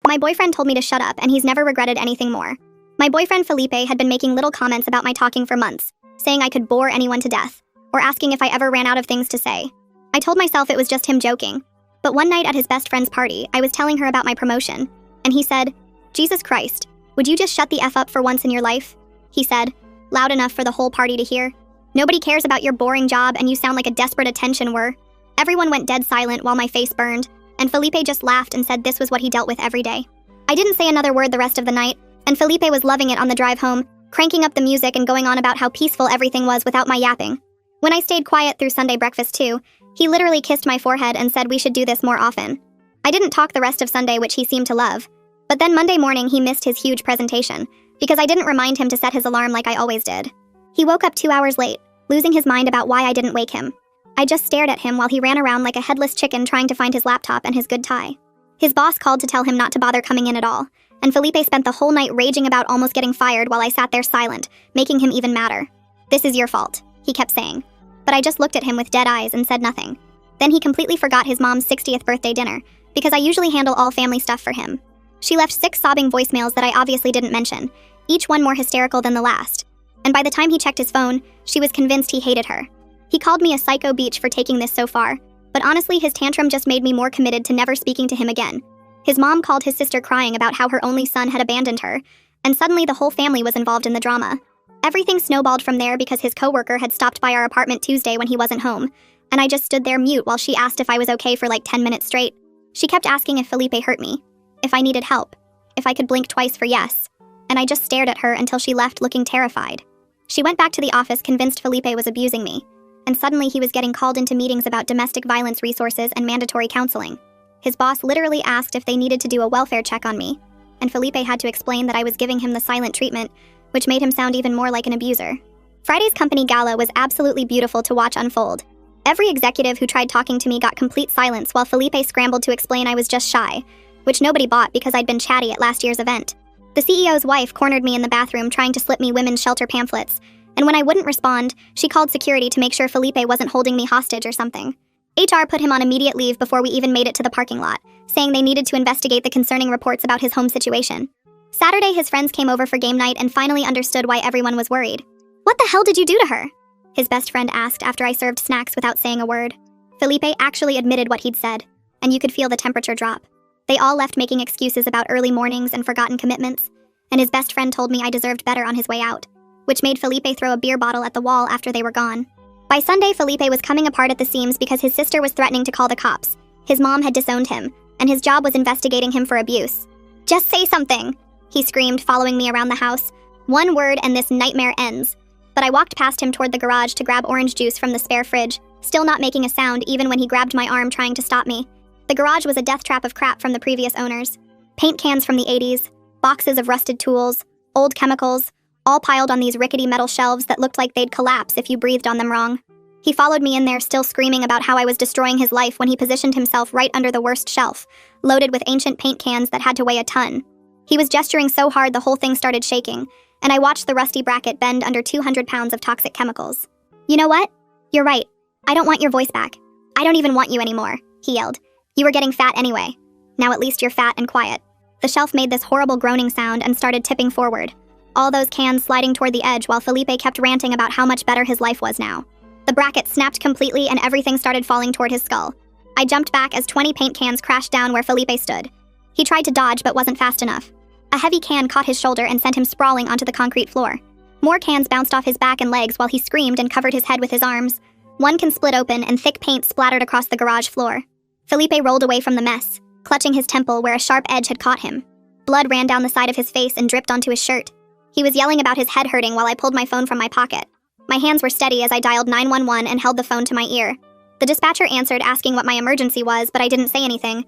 My boyfriend told me to shut up, and he's never regretted anything more. My boyfriend Felipe had been making little comments about my talking for months, saying I could bore anyone to death, or asking if I ever ran out of things to say. I told myself it was just him joking. But one night at his best friend's party, I was telling her about my promotion, and he said, "Jesus Christ, would you just shut the F up for once in your life?" He said, loud enough for the whole party to hear. "Nobody cares about your boring job, and you sound like a desperate attention whore." Everyone went dead silent while my face burned, and Felipe just laughed and said this was what he dealt with every day. I didn't say another word the rest of the night, and Felipe was loving it on the drive home, cranking up the music and going on about how peaceful everything was without my yapping. When I stayed quiet through Sunday breakfast too, he literally kissed my forehead and said we should do this more often. I didn't talk the rest of Sunday, which he seemed to love. But then Monday morning he missed his huge presentation, because I didn't remind him to set his alarm like I always did. He woke up 2 hours late, losing his mind about why I didn't wake him. I just stared at him while he ran around like a headless chicken trying to find his laptop and his good tie. His boss called to tell him not to bother coming in at all, and Felipe spent the whole night raging about almost getting fired while I sat there silent, making him even madder. "This is your fault," he kept saying. But I just looked at him with dead eyes and said nothing. Then he completely forgot his mom's 60th birthday dinner, because I usually handle all family stuff for him. She left 6 sobbing voicemails that I obviously didn't mention, each one more hysterical than the last. And by the time he checked his phone, she was convinced he hated her. He called me a psycho beach for taking this so far, but honestly his tantrum just made me more committed to never speaking to him again. His mom called his sister crying about how her only son had abandoned her, and suddenly the whole family was involved in the drama. Everything snowballed from there because his coworker had stopped by our apartment Tuesday when he wasn't home, and I just stood there mute while she asked if I was okay for like 10 minutes straight. She kept asking if Felipe hurt me, if I needed help, if I could blink twice for yes, and I just stared at her until she left looking terrified. She went back to the office convinced Felipe was abusing me, and suddenly he was getting called into meetings about domestic violence resources and mandatory counseling. His boss literally asked if they needed to do a welfare check on me, and Felipe had to explain that I was giving him the silent treatment, which made him sound even more like an abuser. Friday's company gala was absolutely beautiful to watch unfold. Every executive who tried talking to me got complete silence while Felipe scrambled to explain I was just shy, which nobody bought because I'd been chatty at last year's event. The CEO's wife cornered me in the bathroom trying to slip me women's shelter pamphlets, and when I wouldn't respond, she called security to make sure Felipe wasn't holding me hostage or something. HR put him on immediate leave before we even made it to the parking lot, saying they needed to investigate the concerning reports about his home situation. Saturday, his friends came over for game night and finally understood why everyone was worried. "What the hell did you do to her?" his best friend asked after I served snacks without saying a word. Felipe actually admitted what he'd said, and you could feel the temperature drop. They all left making excuses about early mornings and forgotten commitments, and his best friend told me I deserved better on his way out, which made Felipe throw a beer bottle at the wall after they were gone. By Sunday, Felipe was coming apart at the seams because his sister was threatening to call the cops. His mom had disowned him, and his job was investigating him for abuse. "Just say something," he screamed, following me around the house. "One word and this nightmare ends." But I walked past him toward the garage to grab orange juice from the spare fridge, still not making a sound even when he grabbed my arm trying to stop me. The garage was a death trap of crap from the previous owners. Paint cans from the 80s, boxes of rusted tools, old chemicals, all piled on these rickety metal shelves that looked like they'd collapse if you breathed on them wrong. He followed me in there still screaming about how I was destroying his life when he positioned himself right under the worst shelf, loaded with ancient paint cans that had to weigh a ton. He was gesturing so hard the whole thing started shaking, and I watched the rusty bracket bend under 200 pounds of toxic chemicals. "You know what? You're right. I don't want your voice back. I don't even want you anymore," he yelled. "You were getting fat anyway. Now at least you're fat and quiet." The shelf made this horrible groaning sound and started tipping forward, all those cans sliding toward the edge while Felipe kept ranting about how much better his life was now. The bracket snapped completely and everything started falling toward his skull. I jumped back as 20 paint cans crashed down where Felipe stood. He tried to dodge but wasn't fast enough. A heavy can caught his shoulder and sent him sprawling onto the concrete floor. More cans bounced off his back and legs while he screamed and covered his head with his arms. One can split open and thick paint splattered across the garage floor. Felipe rolled away from the mess, clutching his temple where a sharp edge had caught him. Blood ran down the side of his face and dripped onto his shirt. He was yelling about his head hurting while I pulled my phone from my pocket. My hands were steady as I dialed 911 and held the phone to my ear. The dispatcher answered asking what my emergency was, but I didn't say anything.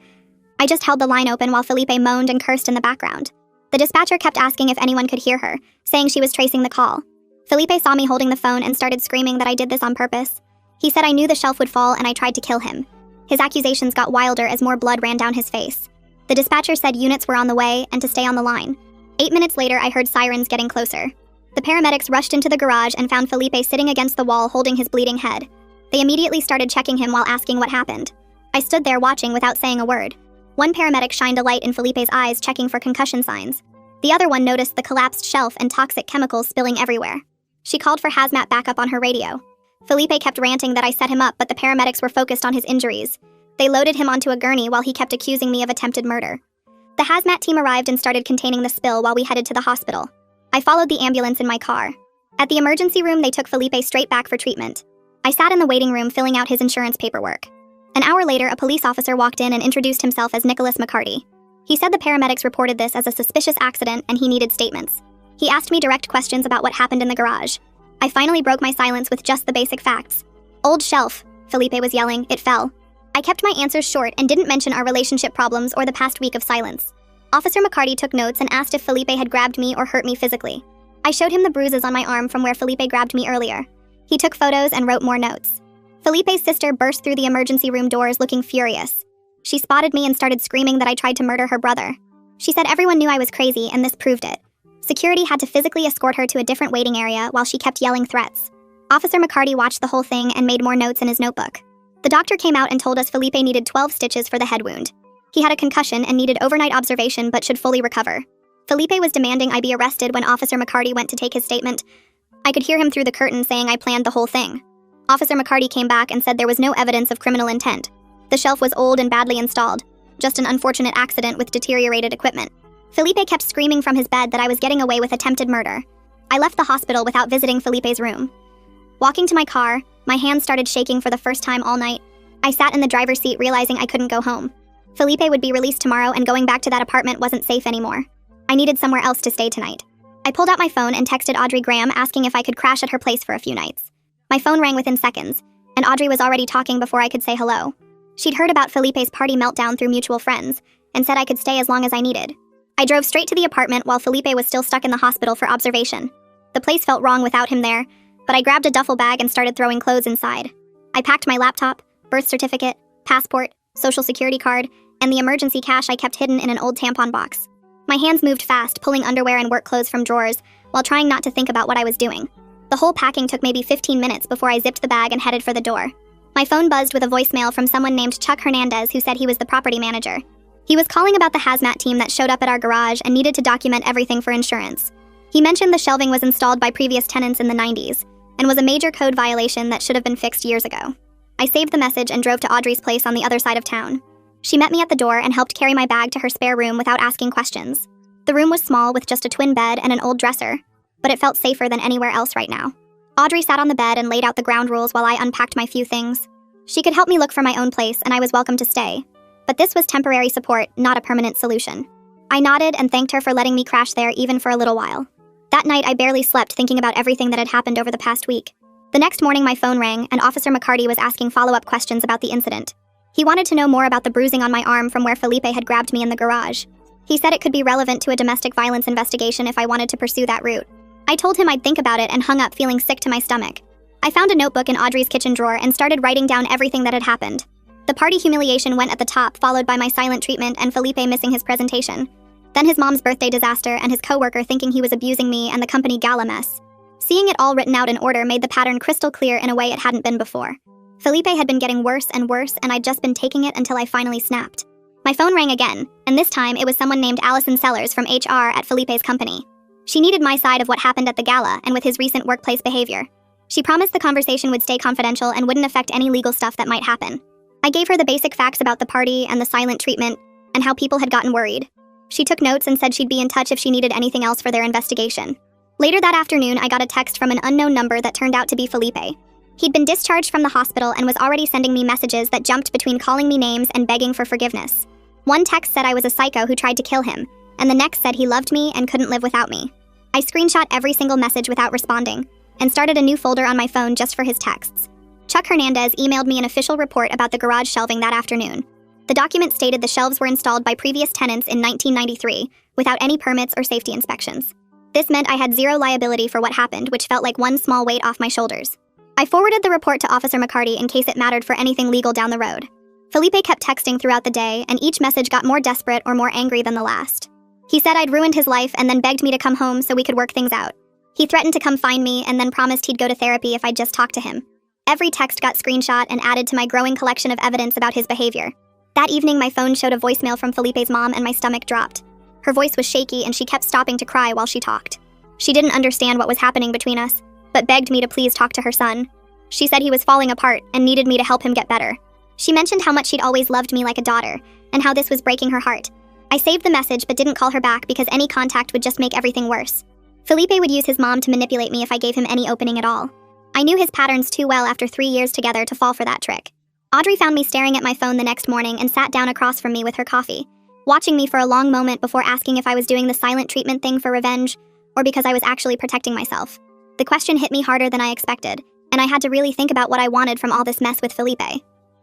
I just held the line open while Felipe moaned and cursed in the background. The dispatcher kept asking if anyone could hear her, saying she was tracing the call. Felipe saw me holding the phone and started screaming that I did this on purpose. He said I knew the shelf would fall and I tried to kill him. His accusations got wilder as more blood ran down his face. The dispatcher said units were on the way and to stay on the line. 8 minutes later, I heard sirens getting closer. The paramedics rushed into the garage and found Felipe sitting against the wall holding his bleeding head. They immediately started checking him while asking what happened. I stood there watching without saying a word. One paramedic shined a light in Felipe's eyes, checking for concussion signs. The other one noticed the collapsed shelf and toxic chemicals spilling everywhere. She called for hazmat backup on her radio. Felipe kept ranting that I set him up, but the paramedics were focused on his injuries. They loaded him onto a gurney while he kept accusing me of attempted murder. The hazmat team arrived and started containing the spill while we headed to the hospital. I followed the ambulance in my car. At the emergency room, they took Felipe straight back for treatment. I sat in the waiting room filling out his insurance paperwork. An hour later, a police officer walked in and introduced himself as Nicholas McCarty. He said the paramedics reported this as a suspicious accident and he needed statements. He asked me direct questions about what happened in the garage. I finally broke my silence with just the basic facts. "Old shelf," Felipe was yelling. "It fell." I kept my answers short and didn't mention our relationship problems or the past week of silence. Officer McCarty took notes and asked if Felipe had grabbed me or hurt me physically. I showed him the bruises on my arm from where Felipe grabbed me earlier. He took photos and wrote more notes. Felipe's sister burst through the emergency room doors looking furious. She spotted me and started screaming that I tried to murder her brother. She said everyone knew I was crazy and this proved it. Security had to physically escort her to a different waiting area while she kept yelling threats. Officer McCarty watched the whole thing and made more notes in his notebook. The doctor came out and told us Felipe needed 12 stitches for the head wound. He had a concussion and needed overnight observation but should fully recover. Felipe was demanding I be arrested when Officer McCarty went to take his statement. I could hear him through the curtain saying I planned the whole thing. Officer McCarty came back and said there was no evidence of criminal intent. The shelf was old and badly installed, just an unfortunate accident with deteriorated equipment. Felipe kept screaming from his bed that I was getting away with attempted murder. I left the hospital without visiting Felipe's room. Walking to my car, my hands started shaking for the first time all night. I sat in the driver's seat realizing I couldn't go home. Felipe would be released tomorrow and going back to that apartment wasn't safe anymore. I needed somewhere else to stay tonight. I pulled out my phone and texted Audrey Graham asking if I could crash at her place for a few nights. My phone rang within seconds, and Audrey was already talking before I could say hello. She'd heard about Felipe's party meltdown through mutual friends, and said I could stay as long as I needed. I drove straight to the apartment while Felipe was still stuck in the hospital for observation. The place felt wrong without him there, but I grabbed a duffel bag and started throwing clothes inside. I packed my laptop, birth certificate, passport, social security card, and the emergency cash I kept hidden in an old tampon box. My hands moved fast, pulling underwear and work clothes from drawers, while trying not to think about what I was doing. The whole packing took maybe 15 minutes before I zipped the bag and headed for the door. My phone buzzed with a voicemail from someone named Chuck Hernandez who said he was the property manager. He was calling about the hazmat team that showed up at our garage and needed to document everything for insurance. He mentioned the shelving was installed by previous tenants in the 90s, and was a major code violation that should have been fixed years ago. I saved the message and drove to Audrey's place on the other side of town. She met me at the door and helped carry my bag to her spare room without asking questions. The room was small with just a twin bed and an old dresser, but it felt safer than anywhere else right now. Audrey sat on the bed and laid out the ground rules while I unpacked my few things. She could help me look for my own place and I was welcome to stay. But this was temporary support, not a permanent solution. I nodded and thanked her for letting me crash there even for a little while. That night, I barely slept thinking about everything that had happened over the past week. The next morning, my phone rang, and Officer McCarty was asking follow-up questions about the incident. He wanted to know more about the bruising on my arm from where Felipe had grabbed me in the garage. He said it could be relevant to a domestic violence investigation if I wanted to pursue that route. I told him I'd think about it and hung up feeling sick to my stomach. I found a notebook in Audrey's kitchen drawer and started writing down everything that had happened. The party humiliation went at the top, followed by my silent treatment and Felipe missing his presentation. Then his mom's birthday disaster and his coworker thinking he was abusing me and the company gala mess. Seeing it all written out in order made the pattern crystal clear in a way it hadn't been before. Felipe had been getting worse and worse, and I'd just been taking it until I finally snapped. My phone rang again, and this time it was someone named Allison Sellers from HR at Felipe's company. She needed my side of what happened at the gala and with his recent workplace behavior. She promised the conversation would stay confidential and wouldn't affect any legal stuff that might happen. I gave her the basic facts about the party and the silent treatment, and how people had gotten worried. She took notes and said she'd be in touch if she needed anything else for their investigation. Later that afternoon, I got a text from an unknown number that turned out to be Felipe. He'd been discharged from the hospital and was already sending me messages that jumped between calling me names and begging for forgiveness. One text said I was a psycho who tried to kill him, and the next said he loved me and couldn't live without me. I screenshot every single message without responding, and started a new folder on my phone just for his texts. Chuck Hernandez emailed me an official report about the garage shelving that afternoon. The document stated the shelves were installed by previous tenants in 1993, without any permits or safety inspections. This meant I had zero liability for what happened, which felt like one small weight off my shoulders. I forwarded the report to Officer McCarty in case it mattered for anything legal down the road. Felipe kept texting throughout the day, and each message got more desperate or more angry than the last. He said I'd ruined his life and then begged me to come home so we could work things out. He threatened to come find me and then promised he'd go to therapy if I'd just talk to him. Every text got screenshot and added to my growing collection of evidence about his behavior. That evening, my phone showed a voicemail from Felipe's mom and my stomach dropped. Her voice was shaky and she kept stopping to cry while she talked. She didn't understand what was happening between us, but begged me to please talk to her son. She said he was falling apart and needed me to help him get better. She mentioned how much she'd always loved me like a daughter, and how this was breaking her heart. I saved the message but didn't call her back because any contact would just make everything worse. Felipe would use his mom to manipulate me if I gave him any opening at all. I knew his patterns too well after 3 years together to fall for that trick. Audrey found me staring at my phone the next morning and sat down across from me with her coffee, watching me for a long moment before asking if I was doing the silent treatment thing for revenge, or because I was actually protecting myself. The question hit me harder than I expected, and I had to really think about what I wanted from all this mess with Felipe.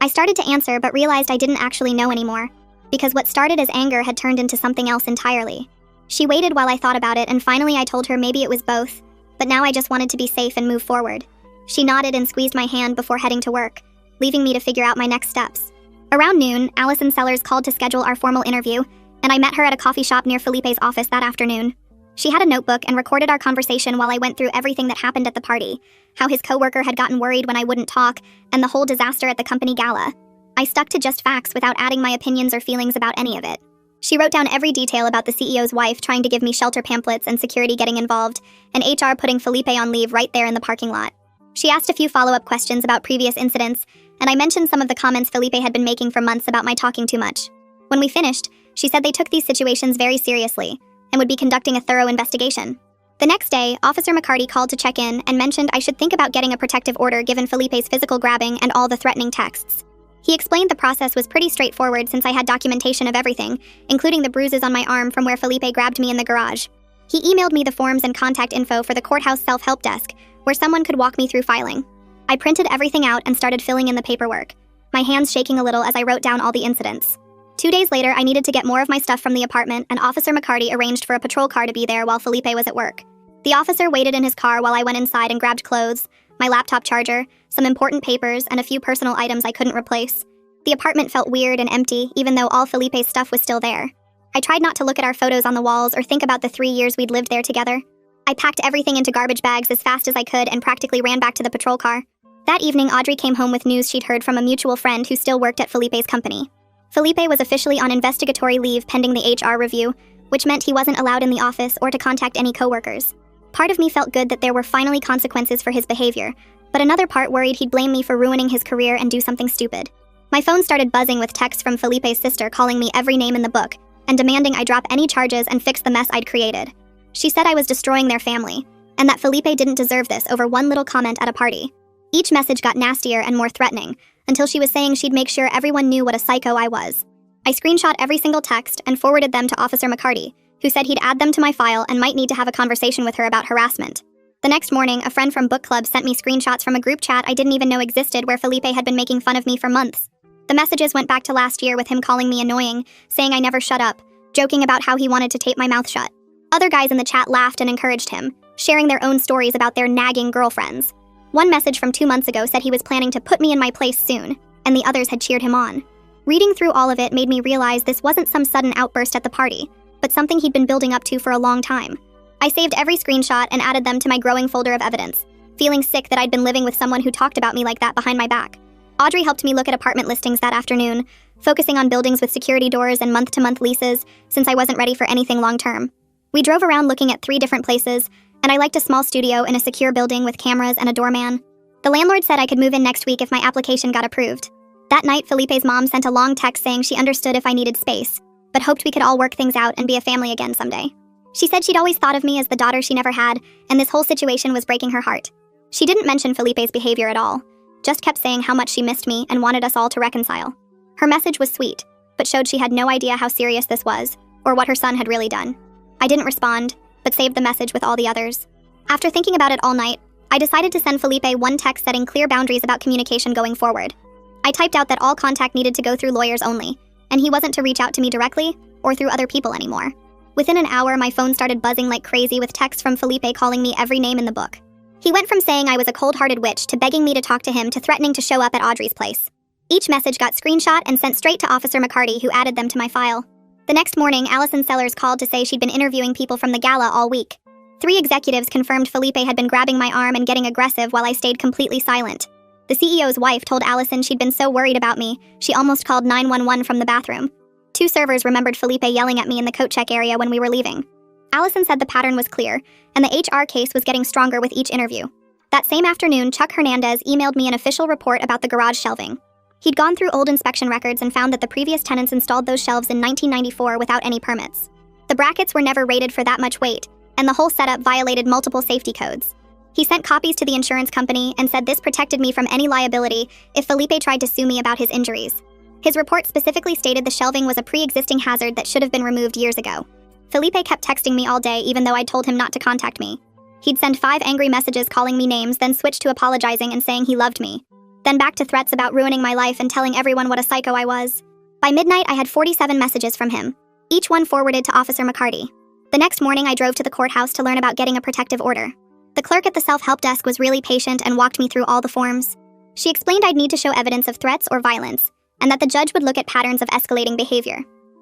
I started to answer but realized I didn't actually know anymore, because what started as anger had turned into something else entirely. She waited while I thought about it, and finally I told her maybe it was both, but now I just wanted to be safe and move forward. She nodded and squeezed my hand before heading to work, leaving me to figure out my next steps. Around noon, Allison Sellers called to schedule our formal interview, and I met her at a coffee shop near Felipe's office that afternoon. She had a notebook and recorded our conversation while I went through everything that happened at the party, how his coworker had gotten worried when I wouldn't talk, and the whole disaster at the company gala. I stuck to just facts without adding my opinions or feelings about any of it. She wrote down every detail about the CEO's wife trying to give me shelter pamphlets and security getting involved, and HR putting Felipe on leave right there in the parking lot. She asked a few follow-up questions about previous incidents, and I mentioned some of the comments Felipe had been making for months about my talking too much. When we finished, she said they took these situations very seriously and would be conducting a thorough investigation. The next day, Officer McCarty called to check in and mentioned I should think about getting a protective order given Felipe's physical grabbing and all the threatening texts. He explained the process was pretty straightforward since I had documentation of everything, including the bruises on my arm from where Felipe grabbed me in the garage. He emailed me the forms and contact info for the courthouse self-help desk, where someone could walk me through filing. I printed everything out and started filling in the paperwork, my hands shaking a little as I wrote down all the incidents. 2 days later, I needed to get more of my stuff from the apartment, and Officer McCarty arranged for a patrol car to be there while Felipe was at work. The officer waited in his car while I went inside and grabbed clothes, my laptop charger, some important papers, and a few personal items I couldn't replace. The apartment felt weird and empty, even though all Felipe's stuff was still there. I tried not to look at our photos on the walls or think about the 3 years we'd lived there together. I packed everything into garbage bags as fast as I could and practically ran back to the patrol car. That evening, Audrey came home with news she'd heard from a mutual friend who still worked at Felipe's company. Felipe was officially on investigatory leave pending the HR review, which meant he wasn't allowed in the office or to contact any coworkers. Part of me felt good that there were finally consequences for his behavior, but another part worried he'd blame me for ruining his career and do something stupid. My phone started buzzing with texts from Felipe's sister calling me every name in the book and demanding I drop any charges and fix the mess I'd created. She said I was destroying their family, and that Felipe didn't deserve this over one little comment at a party. Each message got nastier and more threatening, until she was saying she'd make sure everyone knew what a psycho I was. I screenshot every single text and forwarded them to Officer McCarty, who said he'd add them to my file and might need to have a conversation with her about harassment. The next morning, a friend from book club sent me screenshots from a group chat I didn't even know existed where Felipe had been making fun of me for months. The messages went back to last year with him calling me annoying, saying I never shut up, joking about how he wanted to tape my mouth shut. Other guys in the chat laughed and encouraged him, sharing their own stories about their nagging girlfriends. One message from 2 months ago said he was planning to put me in my place soon, and the others had cheered him on. Reading through all of it made me realize this wasn't some sudden outburst at the party, but something he'd been building up to for a long time. I saved every screenshot and added them to my growing folder of evidence, feeling sick that I'd been living with someone who talked about me like that behind my back. Audrey helped me look at apartment listings that afternoon, focusing on buildings with security doors and month-to-month leases, since I wasn't ready for anything long-term. We drove around looking at 3 different places, and I liked a small studio in a secure building with cameras and a doorman. The landlord said I could move in next week if my application got approved. That night, Felipe's mom sent a long text saying she understood if I needed space, but hoped we could all work things out and be a family again someday. She said she'd always thought of me as the daughter she never had, and this whole situation was breaking her heart. She didn't mention Felipe's behavior at all, just kept saying how much she missed me and wanted us all to reconcile. Her message was sweet, but showed she had no idea how serious this was, or what her son had really done. I didn't respond, but saved the message with all the others. After thinking about it all night, I decided to send Felipe one text setting clear boundaries about communication going forward. I typed out that all contact needed to go through lawyers only, and he wasn't to reach out to me directly or through other people anymore. Within an hour, my phone started buzzing like crazy with texts from Felipe calling me every name in the book. He went from saying I was a cold-hearted witch to begging me to talk to him to threatening to show up at Audrey's place. Each message got screenshot and sent straight to Officer McCarty, who added them to my file. The next morning, Allison Sellers called to say she'd been interviewing people from the gala all week. 3 executives confirmed Felipe had been grabbing my arm and getting aggressive while I stayed completely silent. The CEO's wife told Allison she'd been so worried about me, she almost called 911 from the bathroom. 2 servers remembered Felipe yelling at me in the coat check area when we were leaving. Allison said the pattern was clear, and the HR case was getting stronger with each interview. That same afternoon, Chuck Hernandez emailed me an official report about the garage shelving. He'd gone through old inspection records and found that the previous tenants installed those shelves in 1994 without any permits. The brackets were never rated for that much weight, and the whole setup violated multiple safety codes. He sent copies to the insurance company and said this protected me from any liability if Felipe tried to sue me about his injuries. His report specifically stated the shelving was a pre-existing hazard that should have been removed years ago. Felipe kept texting me all day even though I'd told him not to contact me. He'd send 5 angry messages calling me names, then switch to apologizing and saying he loved me. Then back to threats about ruining my life and telling everyone what a psycho I was. By midnight, I had 47 messages from him, each one forwarded to Officer McCarty. The next morning, I drove to the courthouse to learn about getting a protective order. The clerk at the self-help desk was really patient and walked me through all the forms. She explained I'd need to show evidence of threats or violence, and that the judge would look at patterns of escalating behavior.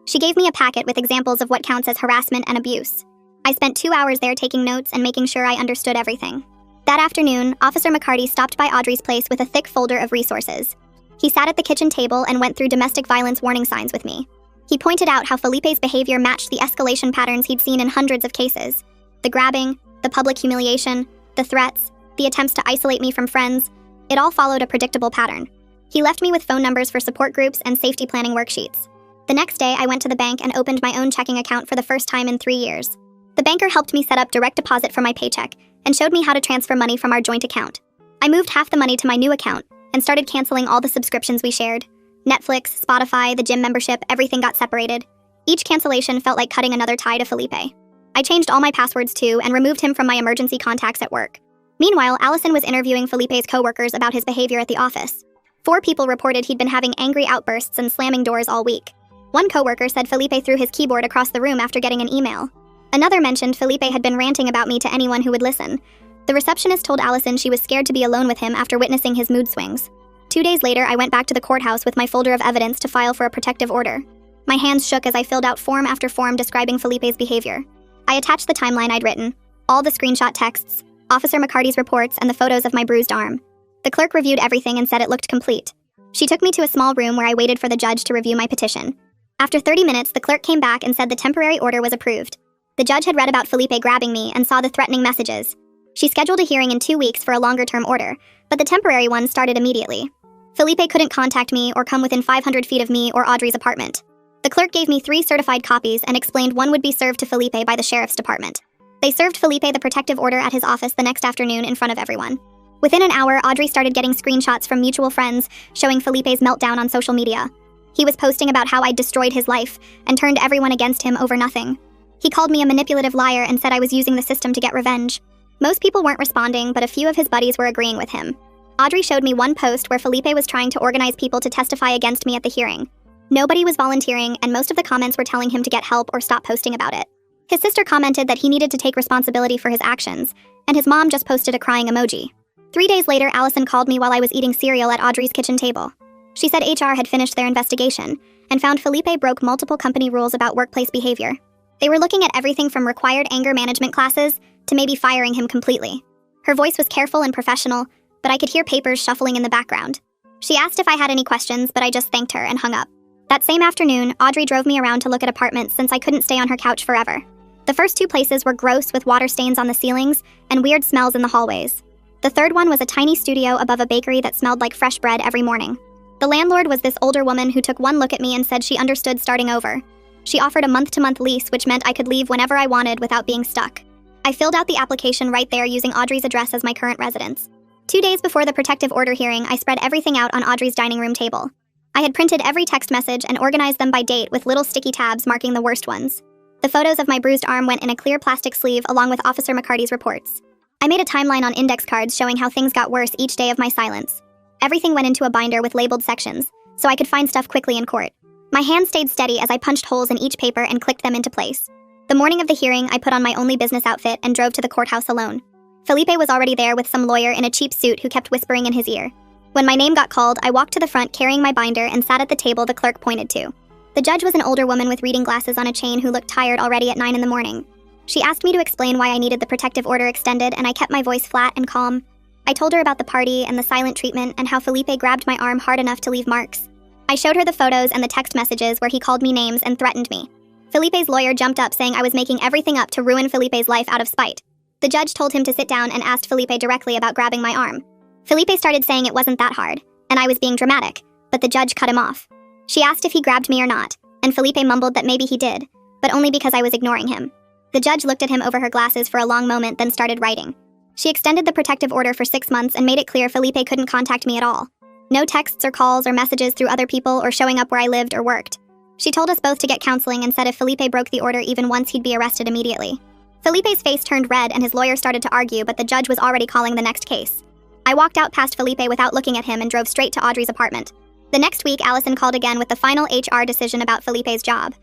She gave me a packet with examples of what counts as harassment and abuse. I spent 2 hours there taking notes and making sure I understood everything. That afternoon, Officer McCarty stopped by Audrey's place with a thick folder of resources. He sat at the kitchen table and went through domestic violence warning signs with me. He pointed out how Felipe's behavior matched the escalation patterns he'd seen in hundreds of cases. The grabbing, the public humiliation, the threats, the attempts to isolate me from friends, it all followed a predictable pattern. He left me with phone numbers for support groups and safety planning worksheets. The next day, I went to the bank and opened my own checking account for the first time in 3 years. The banker helped me set up direct deposit for my paycheck and showed me how to transfer money from our joint account. I moved half the money to my new account and started canceling all the subscriptions we shared. Netflix, Spotify, the gym membership, everything got separated. Each cancellation felt like cutting another tie to Felipe. I changed all my passwords too and removed him from my emergency contacts at work. Meanwhile, Allison was interviewing Felipe's coworkers about his behavior at the office. 4 people reported he'd been having angry outbursts and slamming doors all week. One coworker said Felipe threw his keyboard across the room after getting an email. Another mentioned Felipe had been ranting about me to anyone who would listen. The receptionist told Allison she was scared to be alone with him after witnessing his mood swings. 2 days later, I went back to the courthouse with my folder of evidence to file for a protective order. My hands shook as I filled out form after form describing Felipe's behavior. I attached the timeline I'd written, all the screenshot texts, Officer McCarty's reports, and the photos of my bruised arm. The clerk reviewed everything and said it looked complete. She took me to a small room where I waited for the judge to review my petition. After 30 minutes, the clerk came back and said the temporary order was approved. The judge had read about Felipe grabbing me and saw the threatening messages. She scheduled a hearing in 2 weeks for a longer-term order, but the temporary one started immediately. Felipe couldn't contact me or come within 500 feet of me or Audrey's apartment. The clerk gave me 3 certified copies and explained one would be served to Felipe by the sheriff's department. They served Felipe the protective order at his office the next afternoon in front of everyone. Within an hour, Audrey started getting screenshots from mutual friends showing Felipe's meltdown on social media. He was posting about how I'd destroyed his life and turned everyone against him over nothing. He called me a manipulative liar and said I was using the system to get revenge. Most people weren't responding, but a few of his buddies were agreeing with him. Audrey showed me one post where Felipe was trying to organize people to testify against me at the hearing. Nobody was volunteering, and most of the comments were telling him to get help or stop posting about it. His sister commented that he needed to take responsibility for his actions, and his mom just posted a crying emoji. 3 days later, Allison called me while I was eating cereal at Audrey's kitchen table. She said HR had finished their investigation and found Felipe broke multiple company rules about workplace behavior. They were looking at everything from required anger management classes to maybe firing him completely. Her voice was careful and professional, but I could hear papers shuffling in the background. She asked if I had any questions, but I just thanked her and hung up. That same afternoon, Audrey drove me around to look at apartments since I couldn't stay on her couch forever. The first 2 places were gross with water stains on the ceilings and weird smells in the hallways. The third one was a tiny studio above a bakery that smelled like fresh bread every morning. The landlord was this older woman who took one look at me and said she understood starting over. She offered a month-to-month lease, which meant I could leave whenever I wanted without being stuck. I filled out the application right there using Audrey's address as my current residence. 2 days before the protective order hearing, I spread everything out on Audrey's dining room table. I had printed every text message and organized them by date with little sticky tabs marking the worst ones. The photos of my bruised arm went in a clear plastic sleeve along with Officer McCarty's reports. I made a timeline on index cards showing how things got worse each day of my silence. Everything went into a binder with labeled sections, so I could find stuff quickly in court. My hand stayed steady as I punched holes in each paper and clicked them into place. The morning of the hearing, I put on my only business outfit and drove to the courthouse alone. Felipe was already there with some lawyer in a cheap suit who kept whispering in his ear. When my name got called, I walked to the front carrying my binder and sat at the table the clerk pointed to. The judge was an older woman with reading glasses on a chain who looked tired already at 9 in the morning. She asked me to explain why I needed the protective order extended, and I kept my voice flat and calm. I told her about the party and the silent treatment and how Felipe grabbed my arm hard enough to leave marks. I showed her the photos and the text messages where he called me names and threatened me. Felipe's lawyer jumped up saying I was making everything up to ruin Felipe's life out of spite. The judge told him to sit down and asked Felipe directly about grabbing my arm. Felipe started saying it wasn't that hard, and I was being dramatic, but the judge cut him off. She asked if he grabbed me or not, and Felipe mumbled that maybe he did, but only because I was ignoring him. The judge looked at him over her glasses for a long moment, then started writing. She extended the protective order for 6 months and made it clear Felipe couldn't contact me at all. No texts or calls or messages through other people or showing up where I lived or worked. She told us both to get counseling and said if Felipe broke the order even once, he'd be arrested immediately. Felipe's face turned red and his lawyer started to argue, but the judge was already calling the next case. I walked out past Felipe without looking at him and drove straight to Audrey's apartment. The next week, Allison called again with the final HR decision about Felipe's job.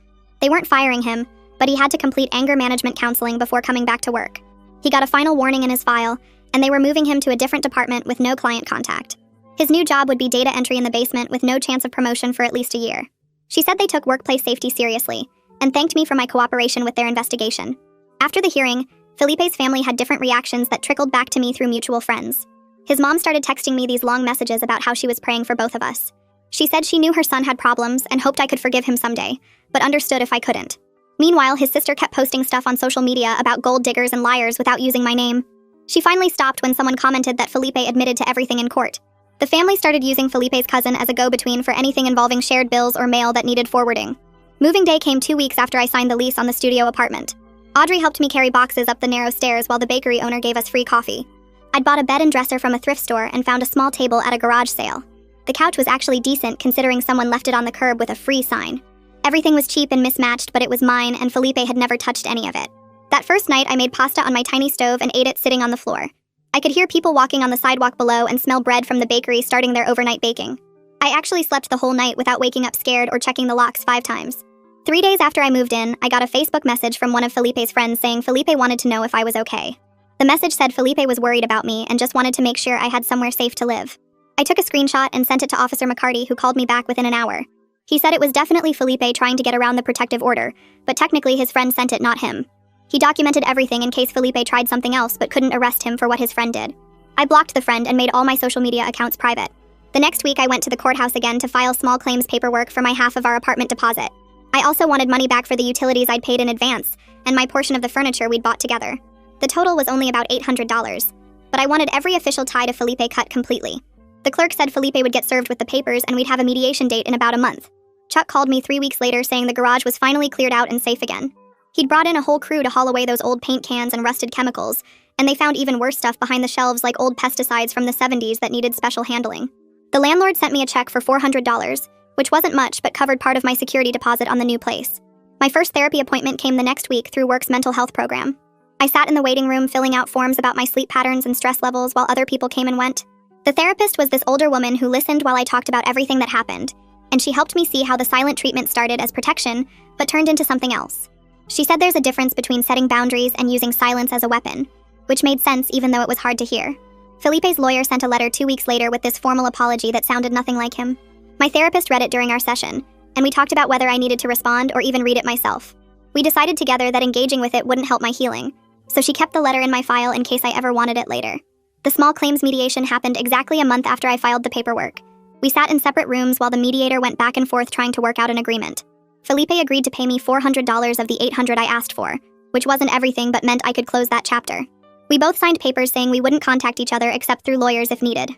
They weren't firing him, but he had to complete anger management counseling before coming back to work. He got a final warning in his file, and they were moving him to a different department with no client contact. His new job would be data entry in the basement with no chance of promotion for at least a year. She said they took workplace safety seriously, and thanked me for my cooperation with their investigation. After the hearing, Felipe's family had different reactions that trickled back to me through mutual friends. His mom started texting me these long messages about how she was praying for both of us. She said she knew her son had problems and hoped I could forgive him someday, but understood if I couldn't. Meanwhile, his sister kept posting stuff on social media about gold diggers and liars without using my name. She finally stopped when someone commented that Felipe admitted to everything in court. The family started using Felipe's cousin as a go-between for anything involving shared bills or mail that needed forwarding. Moving day came 2 weeks after I signed the lease on the studio apartment. Audrey helped me carry boxes up the narrow stairs while the bakery owner gave us free coffee. I'd bought a bed and dresser from a thrift store and found a small table at a garage sale. The couch was actually decent considering someone left it on the curb with a free sign. Everything was cheap and mismatched, but it was mine and Felipe had never touched any of it. That first night, I made pasta on my tiny stove and ate it sitting on the floor. I could hear people walking on the sidewalk below and smell bread from the bakery starting their overnight baking. I actually slept the whole night without waking up scared or checking the locks 5 times. 3 days after I moved in, I got a Facebook message from one of Felipe's friends saying Felipe wanted to know if I was okay. The message said Felipe was worried about me and just wanted to make sure I had somewhere safe to live. I took a screenshot and sent it to Officer McCarty, who called me back within an hour. He said it was definitely Felipe trying to get around the protective order, but technically his friend sent it, not him. He documented everything in case Felipe tried something else but couldn't arrest him for what his friend did. I blocked the friend and made all my social media accounts private. The next week I went to the courthouse again to file small claims paperwork for my half of our apartment deposit. I also wanted money back for the utilities I'd paid in advance, and my portion of the furniture we'd bought together. The total was only about $800, but I wanted every official tie to Felipe cut completely. The clerk said Felipe would get served with the papers and we'd have a mediation date in about a month. Chuck called me 3 weeks later saying the garage was finally cleared out and safe again. He'd brought in a whole crew to haul away those old paint cans and rusted chemicals, and they found even worse stuff behind the shelves like old pesticides from the 70s that needed special handling. The landlord sent me a check for $400, which wasn't much but covered part of my security deposit on the new place. My first therapy appointment came the next week through work's mental health program. I sat in the waiting room filling out forms about my sleep patterns and stress levels while other people came and went. The therapist was this older woman who listened while I talked about everything that happened, and she helped me see how the silent treatment started as protection, but turned into something else. She said there's a difference between setting boundaries and using silence as a weapon, which made sense even though it was hard to hear. Felipe's lawyer sent a letter 2 weeks later with this formal apology that sounded nothing like him. My therapist read it during our session, and we talked about whether I needed to respond or even read it myself. We decided together that engaging with it wouldn't help my healing, so she kept the letter in my file in case I ever wanted it later. The small claims mediation happened exactly a month after I filed the paperwork. We sat in separate rooms while the mediator went back and forth trying to work out an agreement. Felipe agreed to pay me $400 of the $800 I asked for, which wasn't everything but meant I could close that chapter. We both signed papers saying we wouldn't contact each other except through lawyers if needed.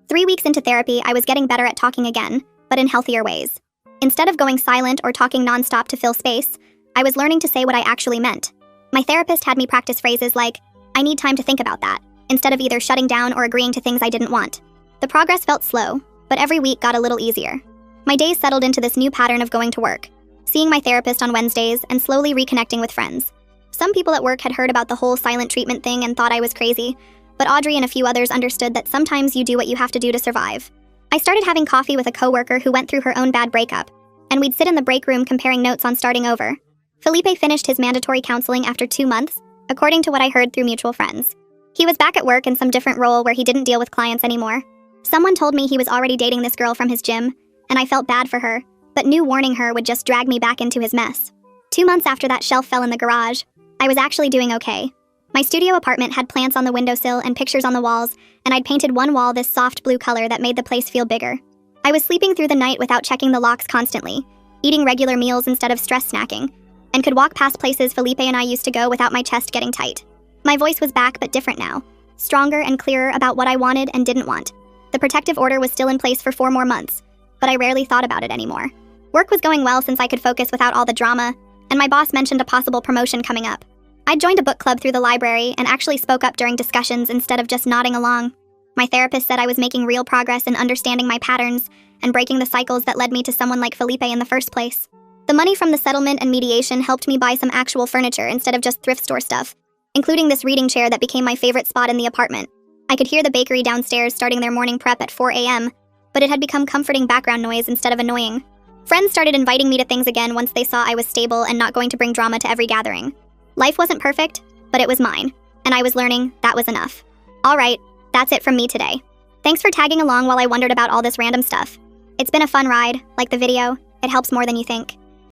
3 weeks into therapy, I was getting better at talking again, but in healthier ways. Instead of going silent or talking nonstop to fill space, I was learning to say what I actually meant. My therapist had me practice phrases like, "I need time to think about that," instead of either shutting down or agreeing to things I didn't want. The progress felt slow, but every week got a little easier. My days settled into this new pattern of going to work, seeing my therapist on Wednesdays, and slowly reconnecting with friends. Some people at work had heard about the whole silent treatment thing and thought I was crazy, but Audrey and a few others understood that sometimes you do what you have to do to survive. I started having coffee with a coworker who went through her own bad breakup, and we'd sit in the break room comparing notes on starting over. Felipe finished his mandatory counseling after 2 months, according to what I heard through mutual friends. He was back at work in some different role where he didn't deal with clients anymore. Someone told me he was already dating this girl from his gym, and I felt bad for her, but knew warning her would just drag me back into his mess. 2 months after that shelf fell in the garage, I was actually doing okay. My studio apartment had plants on the windowsill and pictures on the walls, and I'd painted one wall this soft blue color that made the place feel bigger. I was sleeping through the night without checking the locks constantly, eating regular meals instead of stress snacking, and could walk past places Felipe and I used to go without my chest getting tight. My voice was back but different now, stronger and clearer about what I wanted and didn't want. The protective order was still in place for 4 more months, but I rarely thought about it anymore. Work was going well since I could focus without all the drama, and my boss mentioned a possible promotion coming up. I'd joined a book club through the library and actually spoke up during discussions instead of just nodding along. My therapist said I was making real progress in understanding my patterns and breaking the cycles that led me to someone like Felipe in the first place. The money from the settlement and mediation helped me buy some actual furniture instead of just thrift store stuff, including this reading chair that became my favorite spot in the apartment. I could hear the bakery downstairs starting their morning prep at 4 a.m., but it had become comforting background noise instead of annoying. Friends started inviting me to things again once they saw I was stable and not going to bring drama to every gathering. Life wasn't perfect, but it was mine, and I was learning that was enough. All right, that's it from me today. Thanks for tagging along while I wondered about all this random stuff. It's been a fun ride, like the video. It helps more than you think.